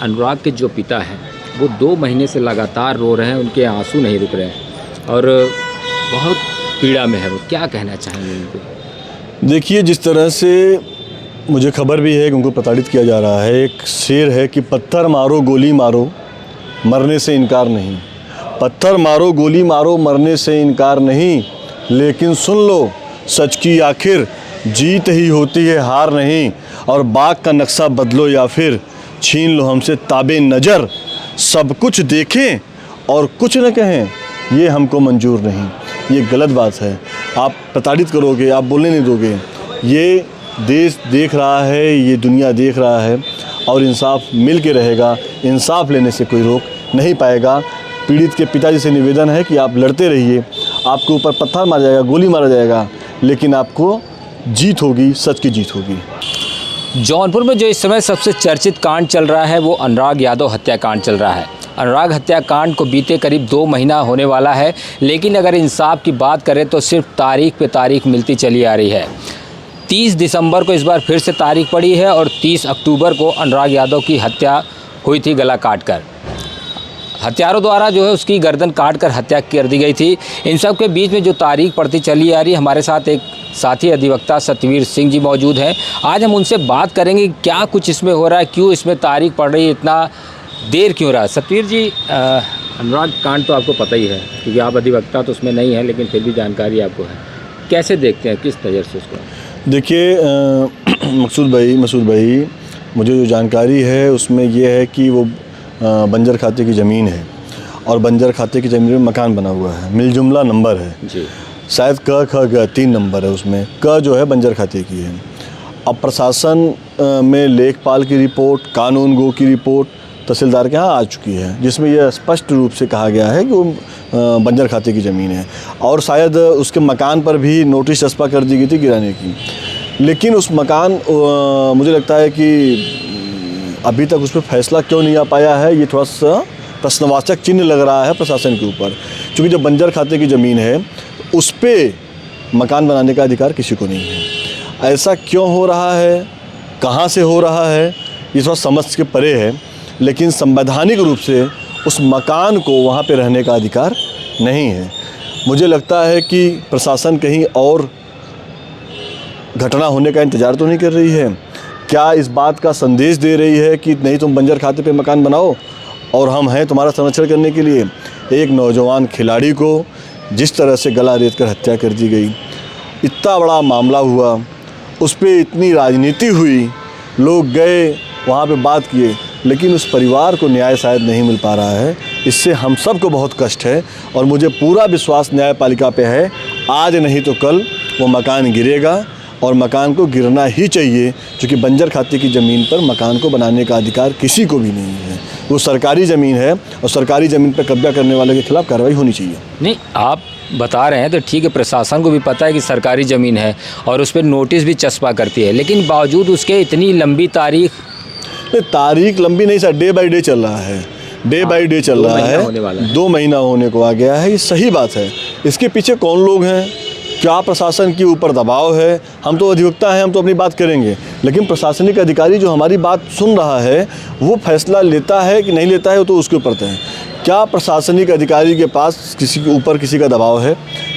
अनुराग के जो पिता हैं वो 2 महीने से लगातार रो रहे हैं, उनके आंसू नहीं रुक रहे हैं और बहुत पीड़ा में है। वो क्या कहना चाहेंगे उनको? देखिए, जिस तरह से मुझे खबर भी है कि उनको प्रताड़ित किया जा रहा है। एक शेर है कि पत्थर मारो गोली मारो मरने से इनकार नहीं। पत्थर मारो गोली मारो मरने से इनकार नहीं, लेकिन सुन लो सच की आखिर जीत ही होती है हार नहीं। और बाग का नक्शा बदलो या फिर छीन लो हमसे ताबे नज़र। सब कुछ देखें और कुछ न कहें, ये हमको मंजूर नहीं। ये गलत बात है। आप प्रताड़ित करोगे, आप बोलने नहीं दोगे। ये देश देख रहा है, ये दुनिया देख रहा है और इंसाफ मिल के रहेगा। इंसाफ लेने से कोई रोक नहीं पाएगा। पीड़ित के पिताजी से निवेदन है कि आप लड़ते रहिए। आपके ऊपर पत्थर मारा जाएगा, गोली मारा जाएगा, लेकिन आपको जीत होगी, सच की जीत होगी। जौनपुर में जो इस समय सबसे चर्चित कांड चल रहा है वो अनुराग यादव हत्याकांड चल रहा है। अनुराग हत्याकांड को बीते करीब 2 महीना होने वाला है, लेकिन अगर इंसाफ की बात करें तो सिर्फ तारीख पे तारीख मिलती चली आ रही है। 30 दिसंबर को इस बार फिर से तारीख पड़ी है और 30 अक्टूबर को अनुराग यादव की हत्या हुई थी गला काटकर। हत्यारों द्वारा जो है उसकी गर्दन काटकर हत्या कर दी गई थी। इन सब के बीच में जो तारीख पड़ती चली आ रही है, हमारे साथ एक साथी अधिवक्ता सतवीर सिंह जी मौजूद हैं। आज हम उनसे बात करेंगे क्या कुछ इसमें हो रहा है, क्यों इसमें तारीख पड़ रही है, इतना देर क्यों रहा है। सतवीर जी, अनुराग कांड तो आपको पता ही है क्योंकि आप अधिवक्ता तो उसमें नहीं है, लेकिन फिर भी जानकारी आपको है। कैसे देखते हैं, किस नज़र से उसको? देखिए मकसूद भाई, मुझे जो जानकारी है उसमें ये है कि वो बंजर खाते की ज़मीन है और बंजर खाते की ज़मीन में मकान बना हुआ है। मिलजुमला नंबर है जी, शायद क ख ग 3 नंबर है उसमें। क जो है बंजर खाते की है। अब प्रशासन में लेखपाल की रिपोर्ट, कानून गो की रिपोर्ट तहसीलदार के यहाँ आ चुकी है, जिसमें यह स्पष्ट रूप से कहा गया है कि वो बंजर खाते की ज़मीन है और शायद उसके मकान पर भी नोटिस चस्पा कर दी गई थी गिराने की। लेकिन उस मकान मुझे लगता है कि अभी तक उस पर फैसला क्यों नहीं आ पाया है, ये थोड़ा सा प्रश्नवाचक चिन्ह लग रहा है प्रशासन के ऊपर। क्योंकि जो बंजर खाते की ज़मीन है उस पर मकान बनाने का अधिकार किसी को नहीं है। ऐसा क्यों हो रहा है, कहाँ से हो रहा है, ये थोड़ा समझ के परे है। लेकिन संवैधानिक रूप से उस मकान को वहाँ पे रहने का अधिकार नहीं है। मुझे लगता है कि प्रशासन कहीं और घटना होने का इंतज़ार तो नहीं कर रही है। क्या इस बात का संदेश दे रही है कि नहीं, तुम बंजर खाते पे मकान बनाओ और हम हैं तुम्हारा संरक्षण करने के लिए। एक नौजवान खिलाड़ी को जिस तरह से गला रेत कर हत्या कर दी गई, इतना बड़ा मामला हुआ, उस पर इतनी राजनीति हुई, लोग गए वहाँ पे बात किए, लेकिन उस परिवार को न्याय शायद नहीं मिल पा रहा है। इससे हम सबको बहुत कष्ट है और मुझे पूरा विश्वास न्यायपालिका पे है। आज नहीं तो कल वो मकान गिरेगा और मकान को गिरना ही चाहिए, क्योंकि बंजर खाते की ज़मीन पर मकान को बनाने का अधिकार किसी को भी नहीं है। वो सरकारी ज़मीन है और सरकारी ज़मीन पर कब्जा करने वाले के खिलाफ कार्रवाई होनी चाहिए। नहीं, आप बता रहे हैं तो ठीक है, प्रशासन को भी पता है कि सरकारी ज़मीन है और उस पर नोटिस भी चस्पा करती है, लेकिन बावजूद उसके इतनी लंबी तारीख लंबी नहीं सर, डे बाई डे चल रहा है। डे बाई डे चल रहा है। 2 महीना होने को आ गया है। ये सही बात है। इसके पीछे कौन लोग हैं, क्या प्रशासन के ऊपर दबाव है? हम तो अधिवक्ता हैं, हम तो अपनी बात करेंगे, लेकिन प्रशासनिक अधिकारी जो हमारी बात सुन रहा है वो फैसला लेता है कि नहीं लेता है, वो तो उसके ऊपर तय है। क्या प्रशासनिक अधिकारी के पास किसी के ऊपर किसी का दबाव है?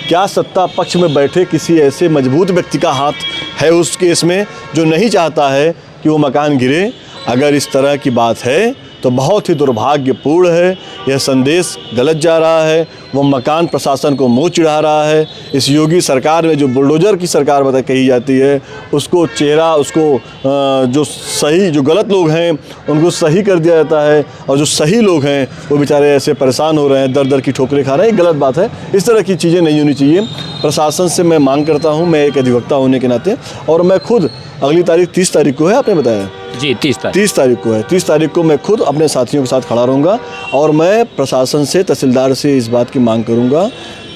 क्या सत्ता पक्ष में बैठे किसी ऐसे मजबूत व्यक्ति का हाथ है उस केस में जो नहीं चाहता है कि वो मकान गिरे? अगर इस तरह की बात है तो बहुत ही दुर्भाग्यपूर्ण है। यह संदेश गलत जा रहा है। वो मकान प्रशासन को मुँह चिढ़ा रहा है। इस योगी सरकार में जो बुलडोज़र की सरकार कही जाती है, उसको चेहरा, उसको जो गलत लोग हैं उनको सही कर दिया जाता है और जो सही लोग हैं वो बेचारे ऐसे परेशान हो रहे हैं, दर दर की ठोकरें खा रहे हैं। ये गलत बात है। इस तरह की चीज़ें नहीं होनी चाहिए। प्रशासन से मैं मांग करता हूँ, मैं एक अधिवक्ता होने के नाते, और मैं खुद अगली तारीख 30 तारीख को है, आपने बताया जी 30 तारीख को है। 30 तारीख को मैं खुद अपने साथियों के साथ खड़ा रहूँगा और मैं प्रशासन से, तहसीलदार से इस बात की मांग करूँगा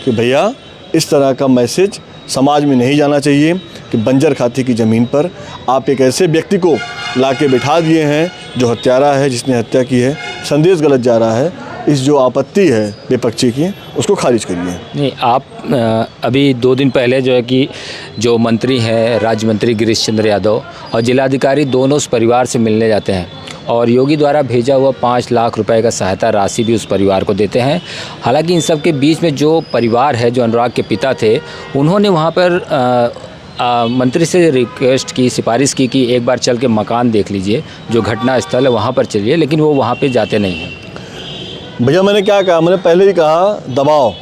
कि भैया इस तरह का मैसेज समाज में नहीं जाना चाहिए कि बंजर खाते की ज़मीन पर आप एक ऐसे व्यक्ति को ला के बिठा दिए हैं जो हत्यारा है, जिसने हत्या की है। संदेश गलत जा रहा है। इस जो आपत्ति है विपक्षी की, उसको खारिज करिए। नहीं, आप अभी 2 दिन पहले जो है कि जो मंत्री हैं, राज्य मंत्री गिरीश चंद्र यादव और जिलाधिकारी दोनों उस परिवार से मिलने जाते हैं। और योगी द्वारा भेजा हुआ 5 लाख रुपए का सहायता राशि भी उस परिवार को देते हैं। हालांकि इन सब के बीच में जो परिवार है, जो अनुराग के पिता थे, उन्होंने वहाँ पर मंत्री से रिक्वेस्ट की, सिफारिश की कि एक बार चल के मकान देख लीजिए, जो घटना स्थल है वहाँ पर चलिए, लेकिन वो वहाँ पे जाते नहीं हैं। भैया मैंने क्या कहा, मैंने पहले ही कहा, दबाव,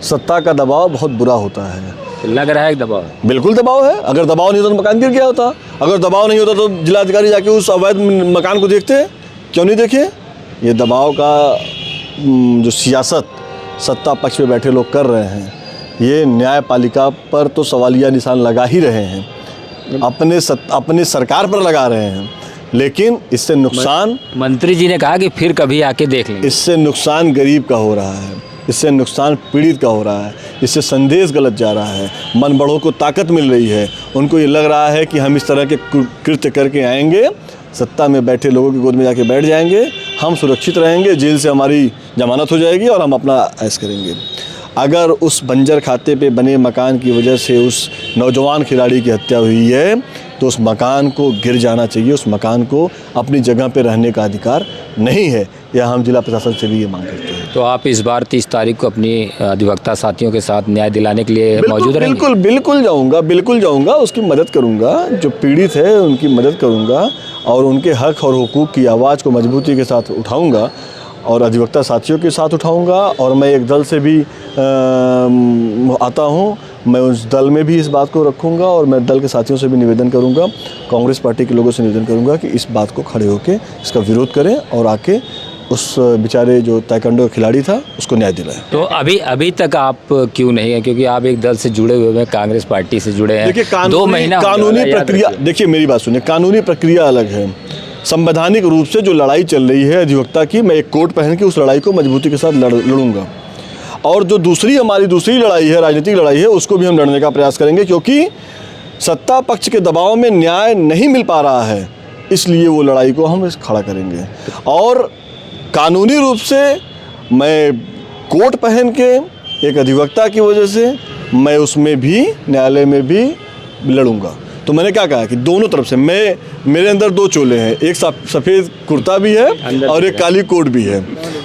सत्ता का दबाव बहुत बुरा होता है। लग रहा है दबाव, बिल्कुल दबाव है। अगर दबाव नहीं होता तो मकान गिर गया होता। अगर दबाव नहीं होता तो जिलाधिकारी जाके उस अवैध मकान को देखते, क्यों नहीं देखे? ये दबाव का जो सियासत सत्ता पक्ष में बैठे लोग कर रहे हैं, ये न्यायपालिका पर तो सवालिया निशान लगा ही रहे हैं, अपने सरकार पर लगा रहे हैं। लेकिन इससे नुकसान, मंत्री जी ने कहा कि फिर कभी आके देख लेंगे। इससे नुकसान गरीब का हो रहा है, इससे नुकसान पीड़ित का हो रहा है, इससे संदेश गलत जा रहा है। मन बढ़ों को ताकत मिल रही है, उनको ये लग रहा है कि हम इस तरह के कृत्य करके आएंगे, सत्ता में बैठे लोगों की गोद में जाके बैठ जाएंगे, हम सुरक्षित रहेंगे, जेल से हमारी जमानत हो जाएगी और हम अपना ऐश करेंगे। अगर उस बंजर खाते पे बने मकान की वजह से उस नौजवान खिलाड़ी की हत्या हुई है तो उस मकान को गिर जाना चाहिए, उस मकान को अपनी जगह पे रहने का अधिकार नहीं है। यह हम जिला प्रशासन से भी ये मांग करते हैं। तो आप इस बार 30 तारीख को अपनी अधिवक्ता साथियों के साथ न्याय दिलाने के लिए मौजूद रहेंगे? बिल्कुल जाऊंगा, उसकी मदद करूंगा, जो पीड़ित है उनकी मदद करूंगा और उनके हक और हुकूक की आवाज़ को मजबूती के साथ उठाऊंगा और अधिवक्ता साथियों के साथ उठाऊंगा। और मैं एक दल से भी आता हूं, मैं उस दल में भी इस बात को रखूंगा और मैं दल के साथियों से भी निवेदन करूंगा, कांग्रेस पार्टी के लोगों से निवेदन करूंगा कि इस बात को खड़े होकर इसका विरोध करें और आके उस बेचारे जो ताइक्वांडो खिलाड़ी था उसको न्याय दिलाएं। तो अभी तक आप क्यों नहीं है? क्योंकि आप एक दल से जुड़े हुए हैं, कांग्रेस पार्टी से जुड़े हैं। देखिए, 2 महीना कानूनी प्रक्रिया, देखिए मेरी बात सुनिए, कानूनी प्रक्रिया अलग है। संवैधानिक रूप से जो लड़ाई चल रही है अधिवक्ता की, मैं एक कोट पहन के उस लड़ाई को मजबूती के साथ लड़ूंगा। और जो हमारी दूसरी लड़ाई है, राजनीतिक लड़ाई है, उसको भी हम लड़ने का प्रयास करेंगे, क्योंकि सत्ता पक्ष के दबाव में न्याय नहीं मिल पा रहा है, इसलिए वो लड़ाई को हम खड़ा करेंगे। और कानूनी रूप से मैं कोट पहन के एक अधिवक्ता की वजह से मैं उसमें भी न्यायालय में भी लड़ूंगा। तो मैंने क्या कहा कि दोनों तरफ से मेरे अंदर 2 चोले हैं, एक सफ़ेद कुर्ता भी है और एक काली कोट भी है।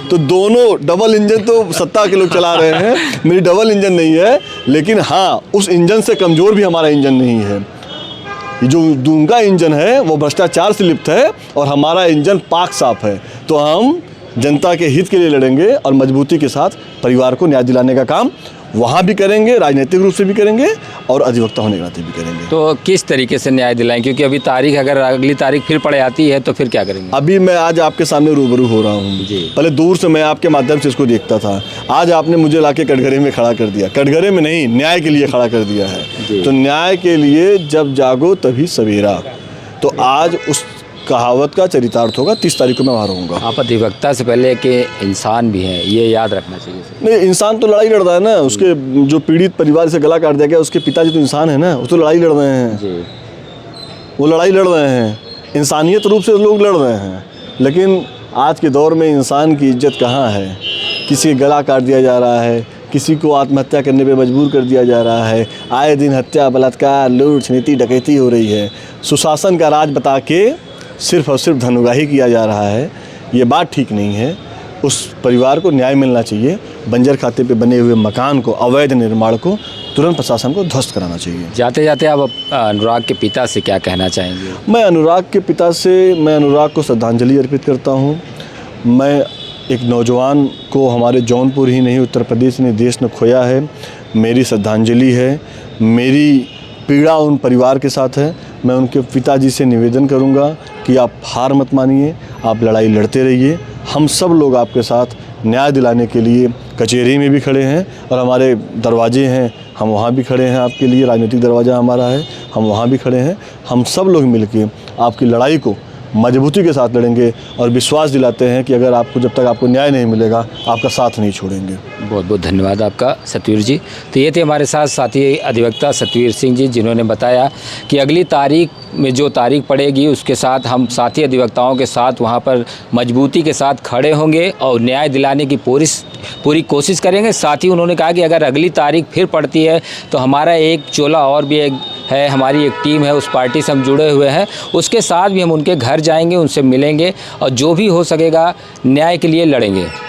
तो दोनों डबल इंजन तो सत्ता के लोग चला रहे हैं, मेरी डबल इंजन नहीं है, लेकिन हाँ उस इंजन से कमज़ोर भी हमारा इंजन नहीं है। जो उनका इंजन है वो भ्रष्टाचार से लिप्त है और हमारा इंजन पाक साफ है। तो हम जनता के हित के लिए लड़ेंगे और मजबूती के साथ परिवार को न्याय दिलाने का काम वहाँ भी करेंगे, राजनीतिक रूप से भी करेंगे और अधिवक्ता होने के नाते भी करेंगे। तो किस तरीके से न्याय दिलाएं? क्योंकि अभी तारीख, अगर अगली तारीख फिर पड़ जाती है तो फिर क्या करेंगे? अभी मैं आज आपके सामने रूबरू हो रहा हूँ जी। पहले दूर से मैं आपके माध्यम से इसको देखता था, आज आपने मुझे लाके कटघरे में खड़ा कर दिया। कटघरे में नहीं, न्याय के लिए खड़ा कर दिया है। तो न्याय के लिए जब जागो तभी सवेरा। तो आज उस कहावत का चरितार्थ होगा। 30 तारीख को मैं वहाँ रहूँगा। आप अधिवक्ता से पहले कि इंसान भी हैं, ये याद रखना चाहिए। नहीं, इंसान तो लड़ाई लड़ रहा है ना, उसके जो पीड़ित परिवार से गला काट दिया गया उसके पिताजी तो इंसान है ना, वो तो लड़ाई लड़ रहे हैं जी। वो लड़ाई लड़ रहे हैं, इंसानियत रूप से लोग लड़ रहे हैं। लेकिन आज के दौर में इंसान की इज्जत कहाँ है? किसी का गला काट दिया जा रहा है, किसी को आत्महत्या करने पे मजबूर कर दिया जा रहा है, आए दिन हत्या, बलात्कार, लूट, छिनैती, डकैती हो रही है। सुशासन का राज बता के सिर्फ और सिर्फ धनुगाही किया जा रहा है, ये बात ठीक नहीं है। उस परिवार को न्याय मिलना चाहिए। बंजर खाते पे बने हुए मकान को, अवैध निर्माण को तुरंत प्रशासन को ध्वस्त कराना चाहिए। जाते जाते आप अनुराग के पिता से क्या कहना चाहेंगे? मैं अनुराग को श्रद्धांजलि अर्पित करता हूँ। मैं एक नौजवान को हमारे जौनपुर ही नहीं, उत्तर प्रदेश ने, देश ने खोया है। मेरी श्रद्धांजलि है, मेरी पीड़ा उन परिवार के साथ है। मैं उनके पिताजी से निवेदन करूंगा कि आप हार मत मानिए, आप लड़ाई लड़ते रहिए। हम सब लोग आपके साथ न्याय दिलाने के लिए कचहरी में भी खड़े हैं और हमारे दरवाजे हैं, हम वहाँ भी खड़े हैं आपके लिए। राजनीतिक दरवाज़ा हमारा है, हम वहाँ भी खड़े हैं। हम सब लोग मिलके आपकी लड़ाई को मजबूती के साथ लड़ेंगे और विश्वास दिलाते हैं कि अगर आपको, जब तक आपको न्याय नहीं मिलेगा, आपका साथ नहीं छोड़ेंगे। बहुत बहुत धन्यवाद आपका सतवीर जी। तो ये थे हमारे साथ साथी अधिवक्ता सतवीर सिंह जी, जिन्होंने बताया कि अगली तारीख में जो तारीख पड़ेगी उसके साथ हम साथी अधिवक्ताओं के साथ वहाँ पर मजबूती के साथ खड़े होंगे और न्याय दिलाने की पूरी कोशिश करेंगे। साथ ही उन्होंने कहा कि अगर अगली तारीख फिर पड़ती है तो हमारा एक चोला और भी है, हमारी एक टीम है, उस पार्टी से हम जुड़े हुए हैं। उसके साथ भी हम उनके घर जाएंगे, उनसे मिलेंगे और जो भी हो सकेगा न्याय के लिए लड़ेंगे।